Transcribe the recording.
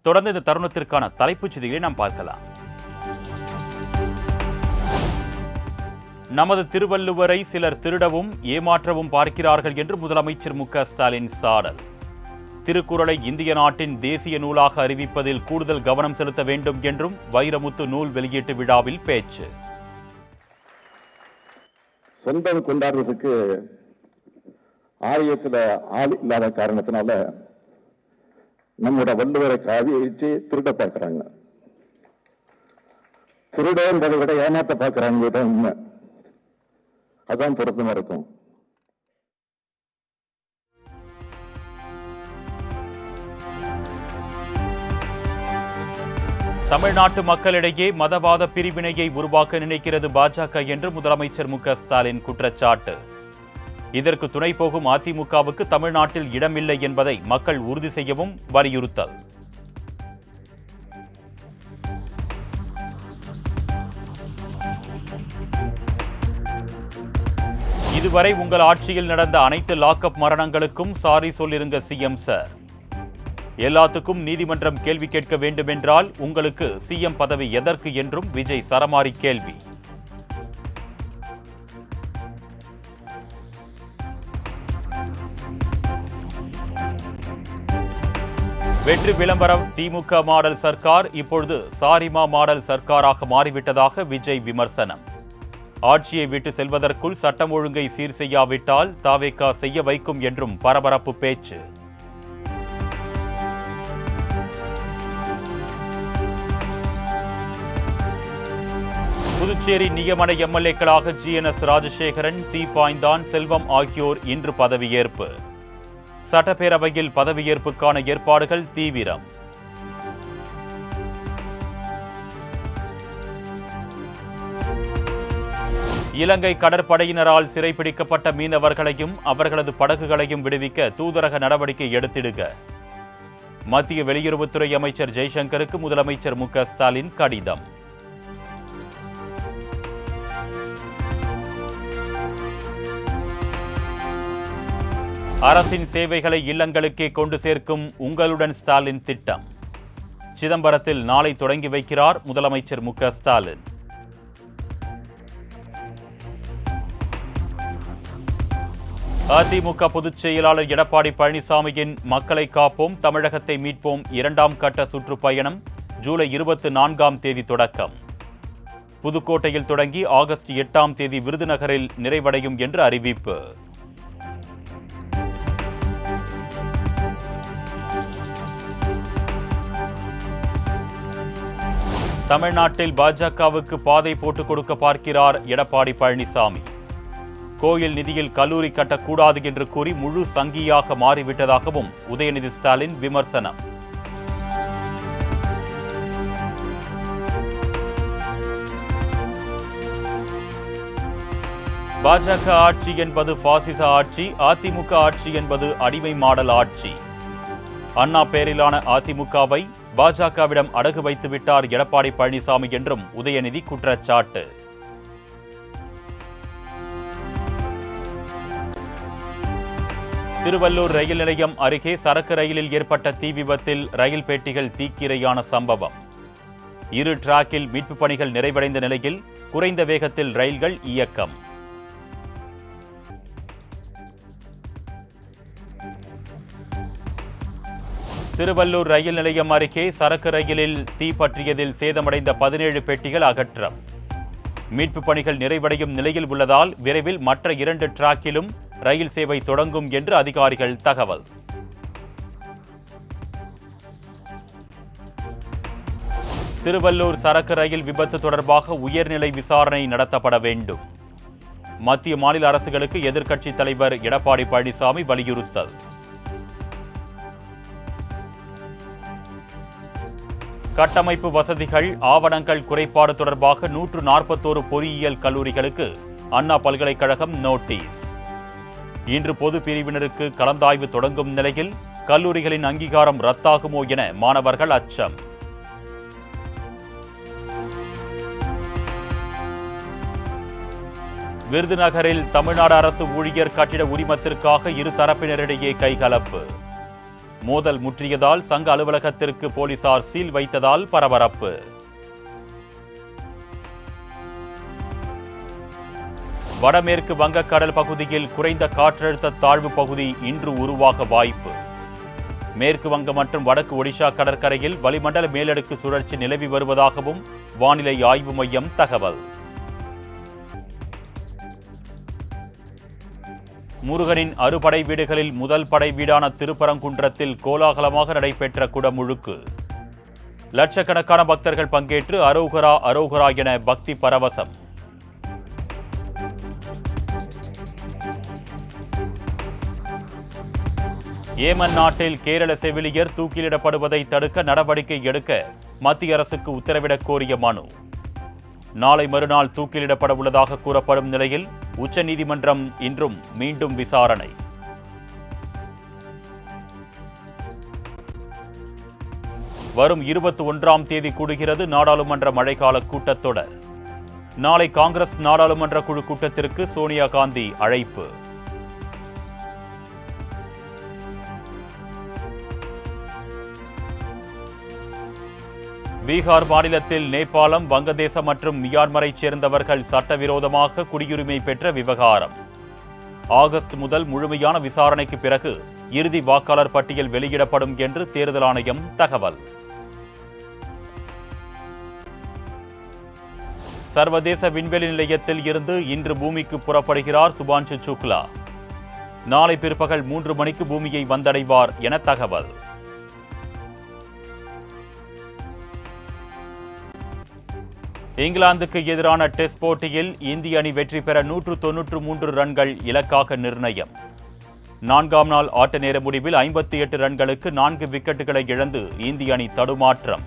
தொடர்ந்து இந்த தருணத்திற்கான தலைப்புச் செய்திகளை நாம் பார்க்கலாம். நமது திருவள்ளுவரை சிலர் திருடவும் ஏமாற்றவும் பார்க்கிறார்கள் என்று முதலமைச்சர் மு.க.ஸ்டாலின் சாடல். திருக்குறளை இந்திய நாட்டின் தேசிய நூலாக அறிவிப்பதில் கூடுதல் கவனம் செலுத்த வேண்டும் என்றும் வைரமுத்து நூல் வெளியீட்டு விழாவில் பேச்சு. சொந்தம் கொண்டாடுறதுக்கு ஆலயத்தில் ஆள் இல்லாத காரணத்தினால நம்மோட வள்ளுவரை காவி வச்சு திருட பார்க்கிறாங்க. திருட என்பதை விட ஏமாத்த பார்க்கிறாங்க. உண்மை அதான் பொருத்தமா இருக்கும். தமிழ்நாட்டு மக்களிடையே மதவாத பிரிவினையை உருவாக்க நினைக்கிறது பாஜக என்று முதலமைச்சர் மு.க.ஸ்டாலின் குற்றச்சாட்டு. இதற்கு துணை போகும் அதிமுகவுக்கு தமிழ்நாட்டில் இடமில்லை என்பதை மக்கள் உறுதி செய்யவும் வலியுறுத்தல். இதுவரை உங்கள் ஆட்சியில் நடந்த அனைத்து லாக்அப் மரணங்களுக்கும் சாரி சொல்லிருங்க சிஎம் சார். எல்லாத்துக்கும் நீதிமன்றம் கேள்வி கேட்க வேண்டும் என்றால் உங்களுக்கு சிஎம் பதவி எதற்கு என்றும் விஜய் சரமாரி கேள்வி. வெற்றி விளம்பரம் திமுக மாடல் சர்க்கார் இப்பொழுது சாரிமா மாடல் சர்க்காராக மாறிவிட்டதாக விஜய் விமர்சனம். ஆட்சியை விட்டு செல்வதற்குள் சட்டம் ஒழுங்கை சீர் செய்யாவிட்டால் தாவேகா செய்ய வைக்கும் என்றும் பரபரப்பு பேச்சு. புதுச்சேரி நியமன எம்எல்ஏக்களாக GNS ராஜசேகரன், தீப்பாய்ந்தான் செல்வம் ஆகியோர் இன்று பதவியேற்பு. சட்டப்பேரவையில் பதவியேற்புக்கான ஏற்பாடுகள் தீவிரம். இலங்கை கடற்படையினரால் சிறைப்பிடிக்கப்பட்ட மீனவர்களையும் அவர்களது படகுகளையும் விடுவிக்க தூதரக நடவடிக்கை எடுத்திடுக. மத்திய வெளியுறவுத்துறை அமைச்சர் ஜெய்சங்கருக்கு முதலமைச்சர் மு.க.ஸ்டாலின் கடிதம். அரசின் சேவைகளை இல்லங்களுக்கே கொண்டு சேர்க்கும் உங்களுடன் ஸ்டாலின் திட்டம். சிதம்பரத்தில் நாளை தொடங்கி வைக்கிறார் முதலமைச்சர் மு.க.ஸ்டாலின். அதிமுக பொதுச் செயலாளர் எடப்பாடி பழனிசாமியின் மக்களை காப்போம் தமிழகத்தை மீட்போம் 2ஆம் கட்ட சுற்றுப்பயணம் ஜூலை 24ஆம் தேதி தொடக்கம். புதுக்கோட்டையில் தொடங்கி ஆகஸ்ட் 8ஆம் தேதி விருதுநகரில் நிறைவடையும் என்று அறிவிப்பு. தமிழ்நாட்டில் பாஜகவுக்கு பாதை போட்டுக் கொடுக்க பார்க்கிறார் எடப்பாடி பழனிசாமி. கோயில் நிதியில் கல்லூரி கட்டக்கூடாது என்று கூறி முழு சங்கியாக மாறிவிட்டதாகவும் உதயநிதி ஸ்டாலின் விமர்சனம். பாஜக ஆட்சி என்பது பாசிச ஆட்சி, அதிமுக ஆட்சி என்பது அடிமை மாடல் ஆட்சி. அண்ணா பெயரிலான அதிமுகவை பாஜகவிடம் அடகு வைத்து விட்டார் எடப்பாடி பழனிசாமி என்றும் உதயநிதி குற்றச்சாட்டு. திருவள்ளூர் ரயில் நிலையம் அருகே சரக்கு ரயிலில் ஏற்பட்ட தீ விபத்தில் ரயில் பெட்டிகள் தீக்கிரையான சம்பவம். 2 டிராக்கில் மீட்புப் பணிகள் நிறைவடைந்த நிலையில் குறைந்த வேகத்தில் ரயில்கள் இயக்கம். திருவள்ளூர் ரயில் நிலையம் அருகே சரக்கு ரயிலில் தீ பற்றியதில் சேதமடைந்த 17 பெட்டிகள் அகற்றம். மீட்புப் பணிகள் நிறைவடையும் நிலையில் உள்ளதால் விரைவில் மற்ற 2 டிராக்கிலும் ரயில் சேவை தொடங்கும் என்று அதிகாரிகள் தகவல். திருவள்ளூர் சரக்கு ரயில் விபத்து தொடர்பாக உயர்நிலை விசாரணை நடத்தப்பட வேண்டும். மத்திய மாநில அரசுகளுக்கு எதிர்க்கட்சித் தலைவர் எடப்பாடி பழனிசாமி வலியுறுத்தல். கட்டமைப்பு வசதிகள் ஆவணங்கள் குறைபாடு தொடர்பாக 141 பொறியியல் கல்லூரிகளுக்கு அண்ணா பல்கலைக்கழகம் நோட்டீஸ். இன்று பொது பிரிவினருக்கு கலந்தாய்வு தொடங்கும் நிலையில் கல்லூரிகளின் அங்கீகாரம் ரத்தாகுமோ என மாணவர்கள் அச்சம். விருதுநகரில் தமிழ்நாடு அரசு ஊழியர் கட்டிட உரிமத்திற்காக இரு தரப்பினரிடையே கைகலப்பு. மோதல் முற்றியதால் சங்க அலுவலகத்திற்கு போலீசார் சீல் வைத்ததால் பரபரப்பு. வடமேற்கு வங்கக்கடல் பகுதியில் குறைந்த காற்றழுத்த தாழ்வு பகுதி இன்று உருவாக வாய்ப்பு. மேற்கு வங்கம் மற்றும் வடக்கு ஒடிஷா கடற்கரையில் வளிமண்டல மேலடுக்கு சுழற்சி நிலவி வருவதாகவும் வானிலை ஆய்வு மையம் தகவல். முருகனின் அறுபடை வீடுகளில் முதல் படை வீடான திருப்பரங்குன்றத்தில் கோலாகலமாக நடைபெற்ற குடமுழுக்கு. லட்சக்கணக்கான பக்தர்கள் பங்கேற்று அரோகரா அரோகரா என பக்தி பரவசம். ஏமன் நாட்டில் கேரள செவிலியர் தூக்கிலிடப்படுவதை தடுக்க நடவடிக்கை எடுக்க மத்திய அரசுக்கு உத்தரவிடக் கோரிய மனு. நாளை மறுநாள் தூக்கிலிடப்பட உள்ளதாக கூறப்படும் நிலையில் உச்சநீதிமன்றம் இன்றும் மீண்டும் விசாரணை. வரும் 21ஆம் தேதி கூடுகிறது நாடாளுமன்ற மழைக்கால கூட்டத்தொடர். நாளை காங்கிரஸ் நாடாளுமன்ற குழு கூட்டத்திற்கு சோனியா காந்தி அழைப்பு. பீகார் மாநிலத்தில் நேபாளம், வங்கதேசம் மற்றும் மியான்மரைச் சேர்ந்தவர்கள் சட்டவிரோதமாக குடியுரிமை பெற்ற விவகாரம். ஆகஸ்ட் முதல் முழுமையான விசாரணைக்கு பிறகு இறுதி வாக்காளர் பட்டியல் வெளியிடப்படும் என்று தேர்தல் ஆணையம் தகவல். சர்வதேச விண்வெளி நிலையத்தில் இருந்து இன்று பூமிக்கு புறப்படுகிறார் சுபான்ஷு சுக்லா. நாளை பிற்பகல் 3 மணிக்கு பூமியை வந்தடைவார் என தகவல். இங்கிலாந்துக்கு எதிரான டெஸ்ட் போட்டியில் இந்திய அணி வெற்றி பெற 193 ரன்கள் இலக்காக நிர்ணயம். 4ஆம் நாள் ஆட்ட நேர முடிவில் 58 ரன்களுக்கு 4 விக்கெட்டுகளை இழந்து இந்திய அணி தடுமாற்றம்.